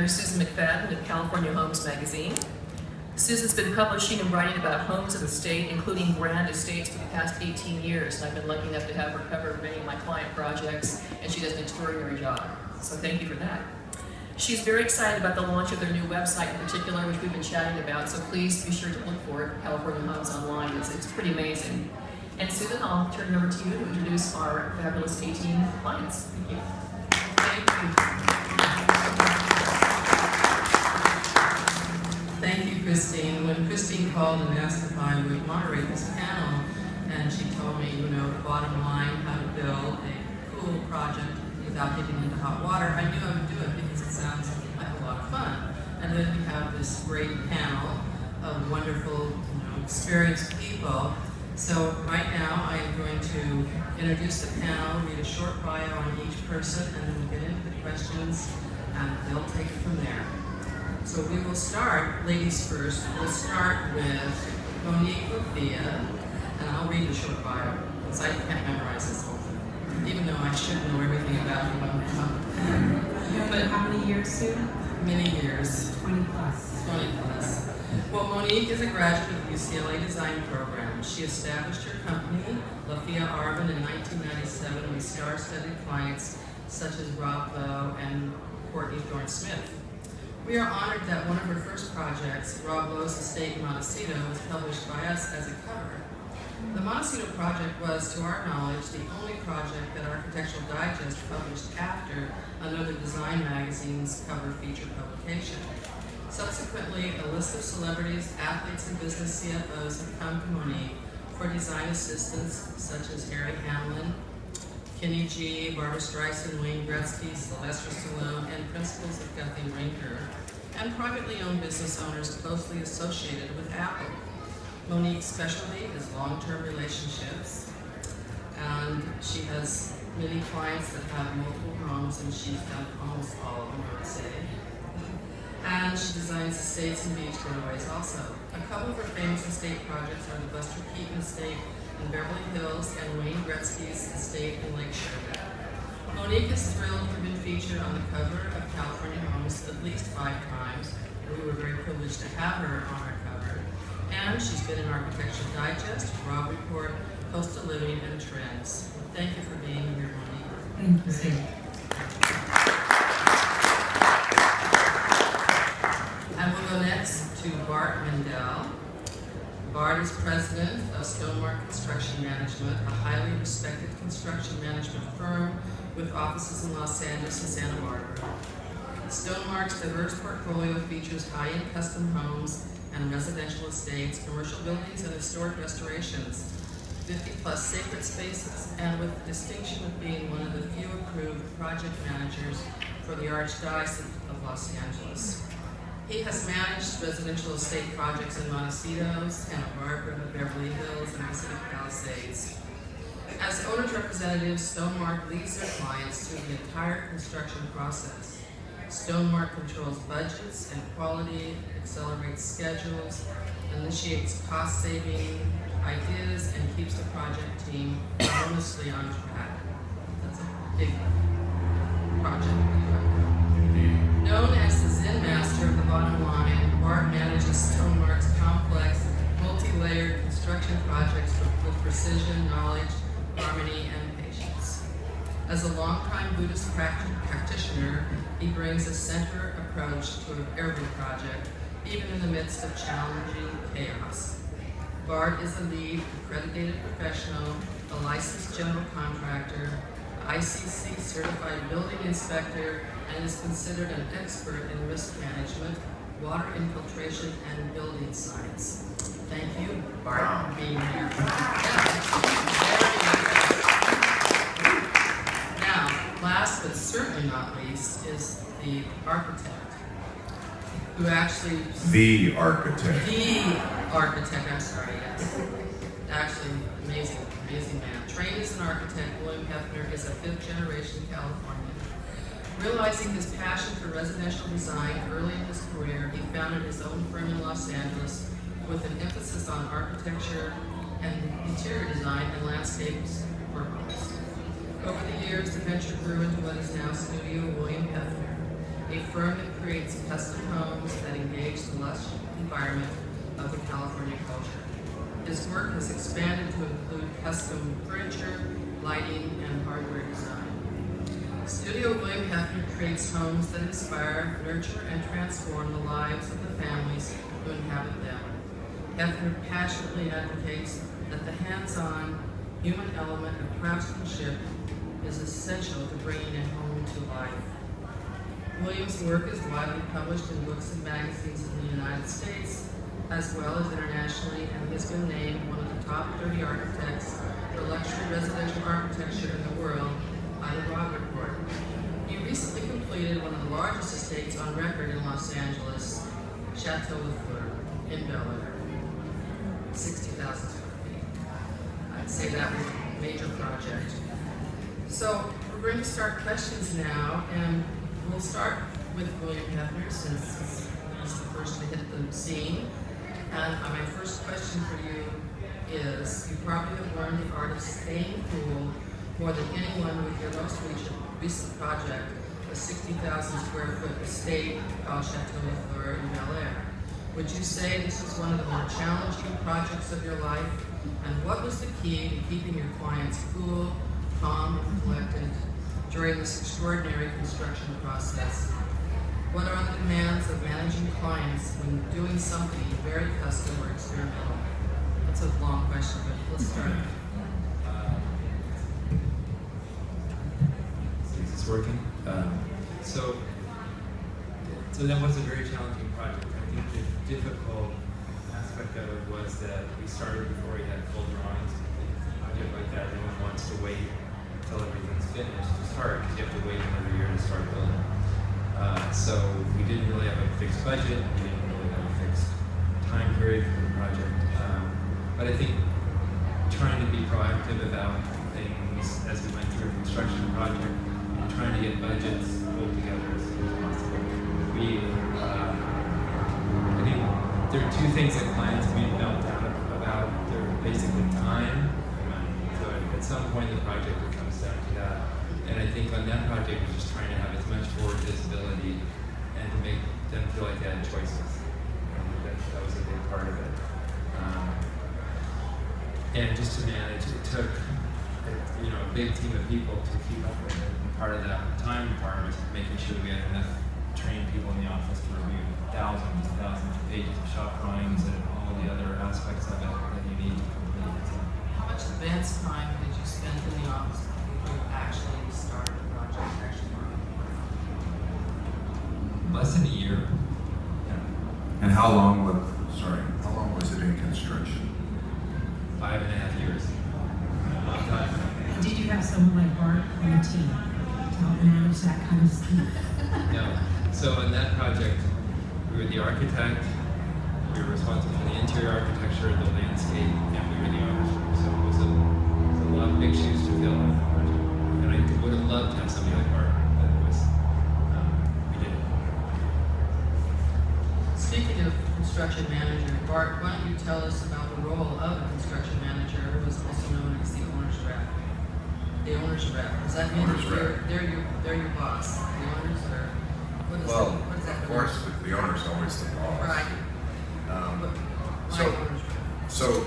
Susan McFadden of California Homes Magazine. Susan's been publishing and writing about homes of the state, including grand estates, for the past 18 years, and I've been lucky enough to have her cover many of my client projects, and she does an extraordinary job. So thank you for that. She's very excited about the launch of their new website in particular, which we've been chatting about, so please be sure to look for it, California Homes Online. It's pretty amazing. And Susan, I'll turn it over to you to introduce our fabulous 18 clients. Thank you. Thank you. Thank you, Christine. When Christine called and asked if I would moderate this panel, and she told me, you know, the bottom line, how to build a cool project without getting into hot water, I knew I would do it because it sounds like a lot of fun. And then we have this great panel of wonderful, experienced people. So right now I am going to introduce the panel, read a short bio on each person, and then we'll get into the questions, and they'll take it from there. So we will start, ladies first, we'll start with Monique Lafia, and I'll read the short bio, because I can't memorize this whole thing, even though I should know everything about her. But how many years, Sue? Many years. 20 plus. 20 plus. Well, Monique is a graduate of the UCLA Design Program. She established her company, Lafia Arvin, in 1997 with star-studded clients such as Rob Lowe and Courtney Thorne-Smith. We are honored that one of her first projects, Rob Lowe's estate in Montecito, was published by us as a cover. The Montecito project was, to our knowledge, the only project that Architectural Digest published after another design magazine's cover feature publication. Subsequently, a list of celebrities, athletes, and business CFOs have come to Monique for design assistance, such as Harry Hamlin, Kenny G, Barbara Streisand, Wayne Gretzky, Sylvester Stallone, and principals of Guthrie Rinker, and privately owned business owners closely associated with Apple. Monique's specialty is long-term relationships, and she has many clients that have multiple homes, and she's done almost all of them, I would say. And she designs estates and beach getaways also. A couple of her famous estate projects are the Buster Keaton estate in Beverly Hills and Wayne Gretzky's estate in Lake Shore. Monique is thrilled to have been featured on the cover of California Homes at least 5 times. We were very privileged to have her on our cover. And she's been in Architectural Digest, Rob Report, Coastal Living, and Trends. Thank you for being here, Monique. Thank you, Sue. And we'll go next to Bart Mandel. Bart is president of Stonemark Construction Management, a highly respected construction management firm with offices in Los Angeles and Santa Barbara. Stonemark's diverse portfolio features high-end custom homes and residential estates, commercial buildings, and historic restorations, 50-plus sacred spaces, and with the distinction of being one of the few approved project managers for the Archdiocese of Los Angeles. He has managed residential estate projects in Montecito, Santa Barbara, Beverly Hills, and Pacific Palisades. As owner's representative, Stonemark leads their clients through the entire construction process. Stonemark controls budgets and quality, accelerates schedules, initiates cost-saving ideas, and keeps the project team harmoniously on track. That's a big project. Known as the Zen Master of the bottom line, Bart manages Stonemark's complex, multi-layered construction projects with precision, knowledge, harmony, and patience. As a longtime Buddhist practitioner, he brings a centered approach to every project, even in the midst of challenging chaos. Bart is a lead accredited professional, a licensed general contractor, ICC certified building inspector, and is considered an expert in risk management, water infiltration, and building science. Thank you, Bart, for being here. Now, last but certainly not least is the architect, who actually... The architect. I'm sorry, yes. Actually, amazing man. Trained as an architect, William Hefner is a 5th-generation Californian. Realizing his passion for residential design early in his career, he founded his own firm in Los Angeles with an emphasis on architecture and interior design and landscapes for homes. Over the years, the venture grew into what is now Studio William Hefner. a firm that creates custom homes that engage the lush environment of the California culture. His work has expanded to include custom furniture, lighting, and hardware design. Studio William Hefner creates homes that inspire, nurture, and transform the lives of the families who inhabit them. Hefner passionately advocates that the hands-on human element of craftsmanship is essential to bringing a home to life. Williams' work is widely published in books and magazines in the United States, as well as internationally, and he has been named one of the top 30 architects for luxury residential architecture in the world by the Rod Report. He recently completed one of the largest estates on record in Los Angeles, Chateau Lafia in Bel Air, 60,000 square feet. I'd say that was a major project. So we're going to start questions now, and we'll start with William Hefner since he's the first to hit the scene. And my first question for you is, you probably have learned the art of staying cool more than anyone with your most recent project, a 60,000 square foot estate called Chateau Lafia in Bel Air. Would you say this was one of the more challenging projects of your life? And what was the key to keeping your clients cool, calm, and collected during this extraordinary construction process? What are the demands of managing clients when doing something very custom or experimental? That's a long question, but let's start. Is this working? So that was a very challenging project. I think the difficult aspect of it was that we started before we had full drawings. A project like that, no one wants to wait until everything's finished to start, because you have to wait another year to start building. So we didn't really have a fixed budget. We didn't really have a fixed time period for the project. But I think trying to be proactive about things as we went through a construction project and trying to get budgets pulled together as soon as possible. I think there are two things that clients may melt down about. They're basically time and money. So at some point in the project it comes down to that. And I think on that project we're just trying to have as much forward visibility and to make them feel like they had choices. That was a big part of it. And just to manage, it took a big team of people to keep up with it. And part of that time requirement was making sure we had enough trained people in the office to review thousands and thousands of pages of shop drawings and all the other aspects of it that you need to complete. How much advance time did you spend in the office before you actually started the project, actually working on it? Less than a year. And how long was it in construction? 5.5 years. Long time. Did you have someone like Bart on the team to help manage that kind of stuff? No. So in that project, we were the architect, we were responsible for the interior architecture, the landscape, and we were the owners. So it was a lot of big shoes to fill in that project. And I would have loved to have somebody like Bart, but it was, we didn't. Speaking of construction manager, Bart, why don't you tell us about the role of a construction manager, who is also known as the owner's rep? The owner's rep. Does that mean Owner's rep. they're your boss? The owners are. What is that? Of course, the owner's always the boss. Right. Why owner's rep? So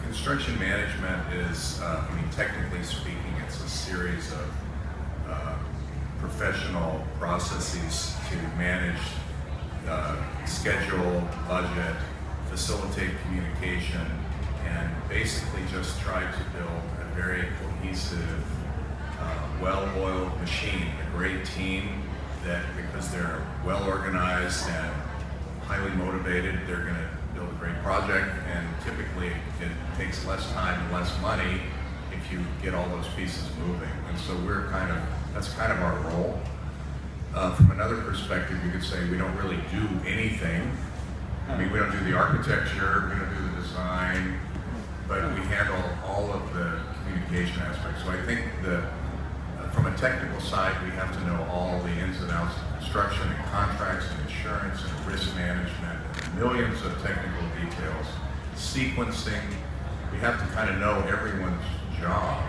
construction management is, technically speaking, it's a series of professional processes to manage schedule, budget, facilitate communication, and basically just try to build a very cohesive, well-oiled machine, a great team that, because they're well organized and highly motivated, they're going to build a great project, and typically it takes less time and less money if you get all those pieces moving. And so that's kind of our role. From another perspective, you could say we don't really do anything. We don't do the architecture, we don't do the design, but we handle all of the communication aspects. So I think that from a technical side, we have to know all the ins and outs of construction and contracts and insurance and risk management, and millions of technical details, sequencing. We have to kind of know everyone's job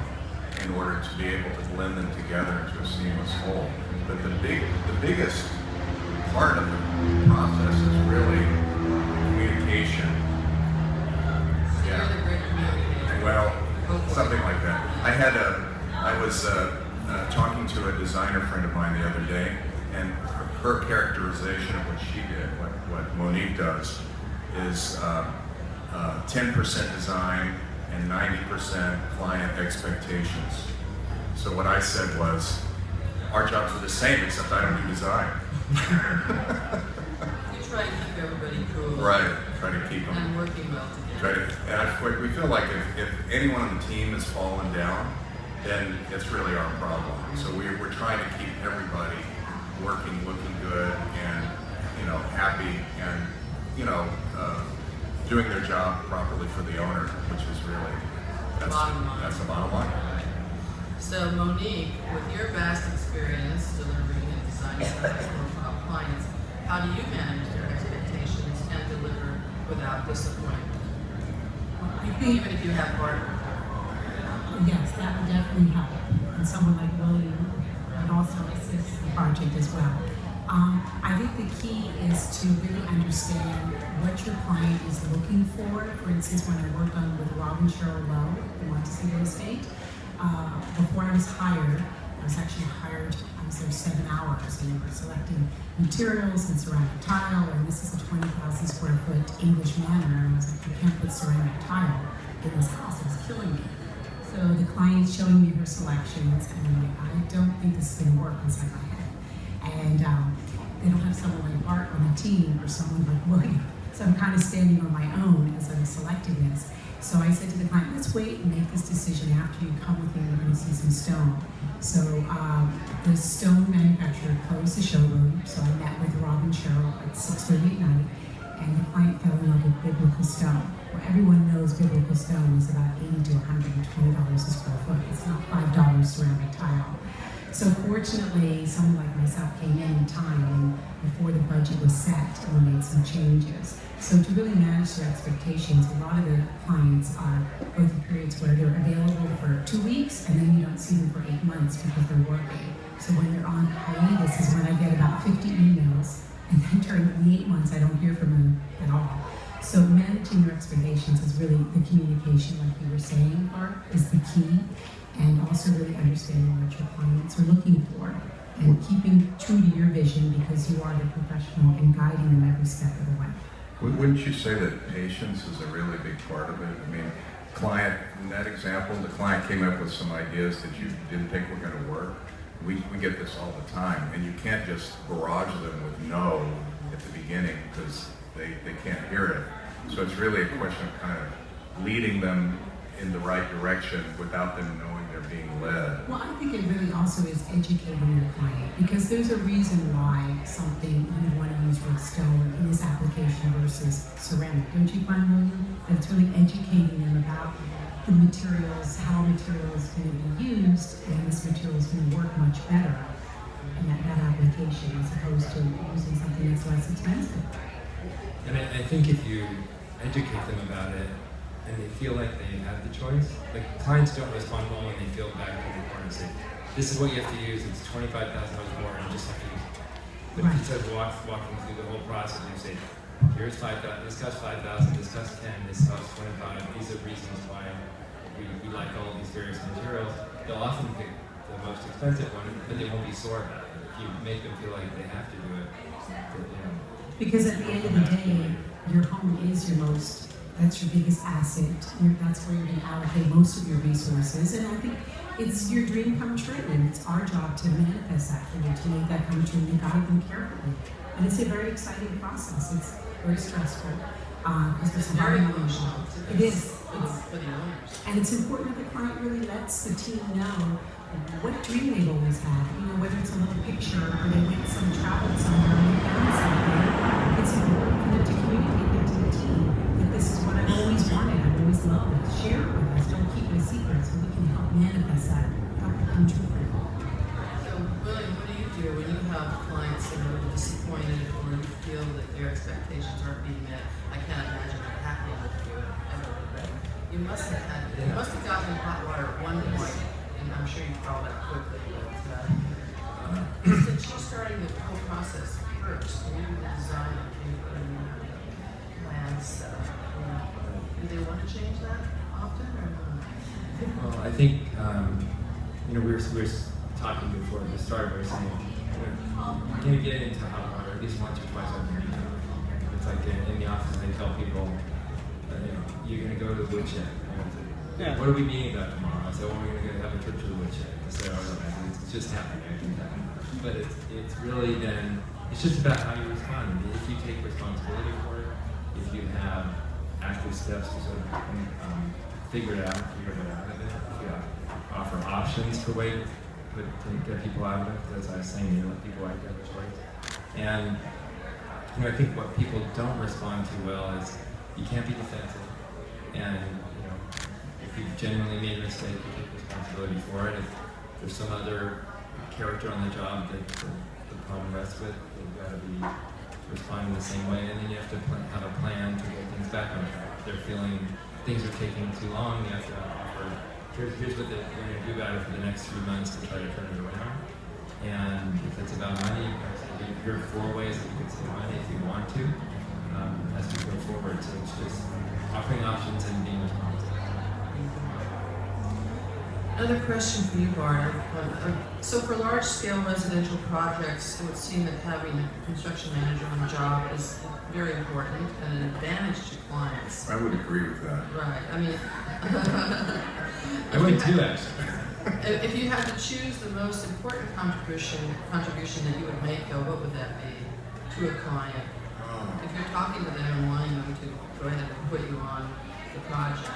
in order to be able to blend them together into a seamless whole. But the biggest part of the process is really communication. So you're the great communicator. Well, something like that. I was talking to a designer friend of mine the other day, and her characterization of what she did, what Monique does, is 10% design and 90% client expectations. So what I said was, our jobs are the same, except I don't do design. You try to keep everybody cool. Right, try to keep them. And working well together. We feel like if anyone on the team has fallen down, then it's really our problem. So we're trying to keep everybody working, looking good, and happy, and doing their job properly for the owner, which is really that's the bottom line. So Monique, with your vast experience delivering and designing high-profile clients, how do you manage their expectations and deliver without disappointment? I think, Even if you have Bart. yes, that would definitely help. And someone like William would also assist the project as well. I think the key is to really understand what your client is looking for. For instance, when I worked on with Rob and Cheryl Lowe, who want to see real estate, before I was hired, I was actually hired, I was there 7 hours, and we were selecting materials and ceramic tile, and this is a 20,000 square foot English manor, and I was like, you can't put ceramic tile in this house, it's killing me. So the client's showing me her selections, and I'm like, I don't think this is gonna work inside my head. And they don't have someone like Bart on the team, or someone like William, so I'm kind of standing on my own as I'm selecting this. So I said to the client, let's wait and make this decision after you come with me, we're going to see some stone. So the stone manufacturer closed the showroom, so I met with Rob and Cheryl at 6:30 at night, and the client fell in love with biblical stone. Well, everyone knows biblical stone is about $80 to $120 a square foot. It's not $5 ceramic tile. So fortunately, someone like myself came in time, and before the budget was set, and we made some changes. So to really manage their expectations, a lot of the clients go through periods where they're available for 2 weeks, and then you don't see them for 8 months because they're working. So when they're on hiatus is when I get about 50 emails, and then during the 8 months, I don't hear from them at all. So managing your expectations is really the communication, like you were saying, Bart, is the key. And also really understanding what your clients are looking for, and keeping true to your vision because you are the professional and guiding them every step of the way. Wouldn't you say that patience is a really big part of it? I mean, client, in that example, the client came up with some ideas that you didn't think were going to work. We get this all the time, and you can't just barrage them with no at the beginning because they can't hear it. So it's really a question of kind of leading them in the right direction without them knowing they're being led. Well, I think it really also is educating your client, because there's a reason why something you want to use real stone in this application versus ceramic. Don't you find, William, that it's really educating them about the materials, how material is going to be used, and this material is going to work much better in that application as opposed to using something that's less expensive. And I think if you educate them about it, and they feel like they have the choice. Like, clients don't respond well when they feel back in the corner and say, this is what you have to use, it's $25,000 more, and you just have to use it. But if instead of walking through the whole process, you say, here's $5,000, this costs $5,000, this costs $10,000, this costs $25,000, these are reasons why we like all of these various materials. They'll often pick the most expensive one, but they won't be sore about it. If you make them feel like they have to do it, Because at the end of the day, your home is your most, that's your biggest asset. That's where you're going to allocate most of your resources. And I think it's your dream come true. And it's our job to manifest that for you, to make that come true, and to guide them carefully. And it's a very exciting process. It's very stressful. Because there's some hard emotional. It is. For the owners. And it's important that the client really lets the team know what dream they've always had. You know, whether it's a little picture or they went traveled somewhere and they found something. It's important for them to communicate that to the team, that this is what I've always wanted, I've always loved it. Share it with us, don't keep it a secret, so we can help manifest that, help it come true for you. So, William, what do you do when you have clients that are disappointed or you feel that their expectations aren't being met? I can't imagine it happening with you ever, but you must have gotten in hot water at one point, and I'm sure you crawled out quickly, but since you're starting the whole process first. You do the design and you put in plans. Do they want to change that often or not? Well, I think we were talking before we started. We were saying you can get into hot water at least once or twice a week. It's like in the office they tell people, you're going to go to the woodshed. Yeah. What are we meeting about tomorrow? I said, well, we're going to go have a trip to the woodshed. I said, it's just happening. I think that. But it's really then, it's just about how you respond. If you take responsibility for it, if you have active steps to sort of figure it out of it, if you offer options for way to get people out of it, as I was saying, let people out of choice. And I think what people don't respond to well is you can't be defensive. And if you've genuinely made a mistake, you take responsibility for it. If there's some other character on the job that the problem rests with, you've got to be responding the same way, and then you have to have a plan to get things back on track. If they're feeling things are taking too long, you have to offer, here's what we're going to do about it for the next 3 months to try to turn it around. And if it's about money, here are 4 ways that you can save money if you want to, as we go forward. So it's just offering options and being responsible. Another question for you, Bart. So for large-scale residential projects, it would seem that having a construction manager on the job is very important and an advantage to clients. I would agree with that. Right. I mean, I would too, actually. If you had to choose the most important contribution that you would make, though, what would that be to a client? If you're talking to them and wanting them to go ahead and put you on the project,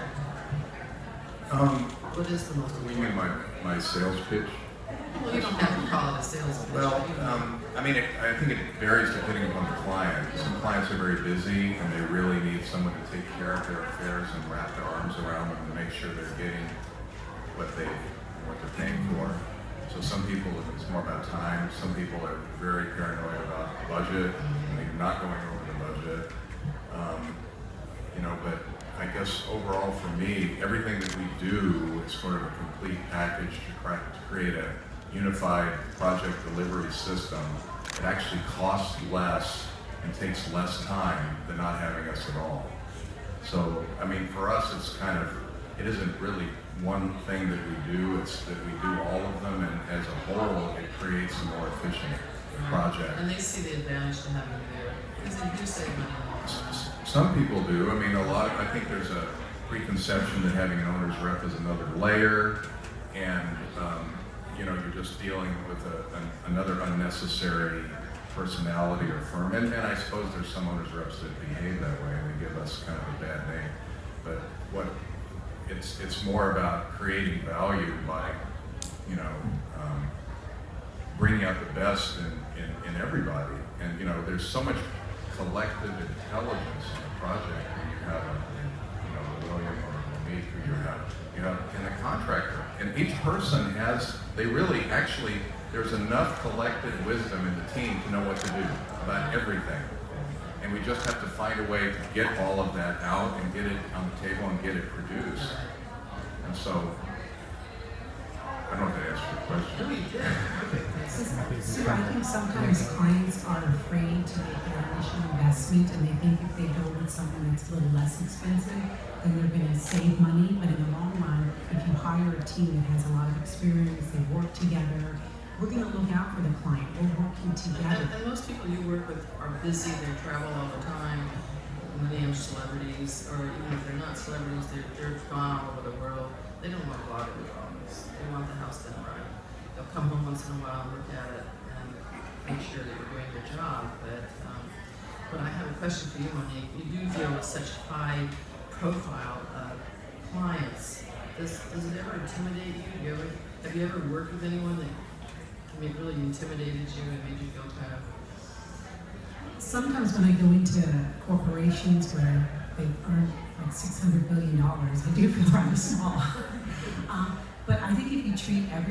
what is the most You important? mean my sales pitch? Well, you don't have to call it a sales pitch. Well, I think it varies depending upon the client. Some clients are very busy and they really need someone to take care of their affairs and wrap their arms around them and make sure they're getting what they're paying for. So some people, it's more about time. Some people are very paranoid about the budget and they're not going over the budget. But I guess overall for me, everything that we do is sort of a complete package to create a unified project delivery system. It actually costs less and takes less time than not having us at all. So, for us, it isn't really one thing that we do, it's that we do all of them, and as a whole, it creates a more efficient project. And they see the advantage to having you there, because they do save money in the long run. Some people do. I think there's a preconception that having an owner's rep is another layer, and you're just dealing with another unnecessary personality or firm. And I suppose there's some owner's reps that behave that way, and they give us kind of a bad name. But it's more about creating value by, bringing out the best in everybody. And there's so much collective intelligence in a project when you have a William or a Monique, or you have and a contractor. And each person there's enough collective wisdom in the team to know what to do about everything. And we just have to find a way to get all of that out and get it on the table and get it produced. And so, I don't know if that answers your question. No, you did. So I think sometimes clients are afraid to make their initial investment, and they think if they go with someone that's a little less expensive, then they're going to save money. But in the long run, if you hire a team that has a lot of experience, they work together, we're going to look out for the client. We're working together. And most people you work with are busy, they travel all the time. Many of them are celebrities, or even if they're not celebrities, they're gone all over the world. They don't want a lot of problems. They want the house done right. They'll come home once in a while and look at it and make sure that you're doing your job. But I have a question for you, Monique. You do deal with such high profile clients. Does it ever intimidate you? Have you ever worked with anyone that really intimidated you and made you feel kind of... Sometimes when I go into corporations where they've earned like $600 billion, I do feel rather small. But I think if you treat every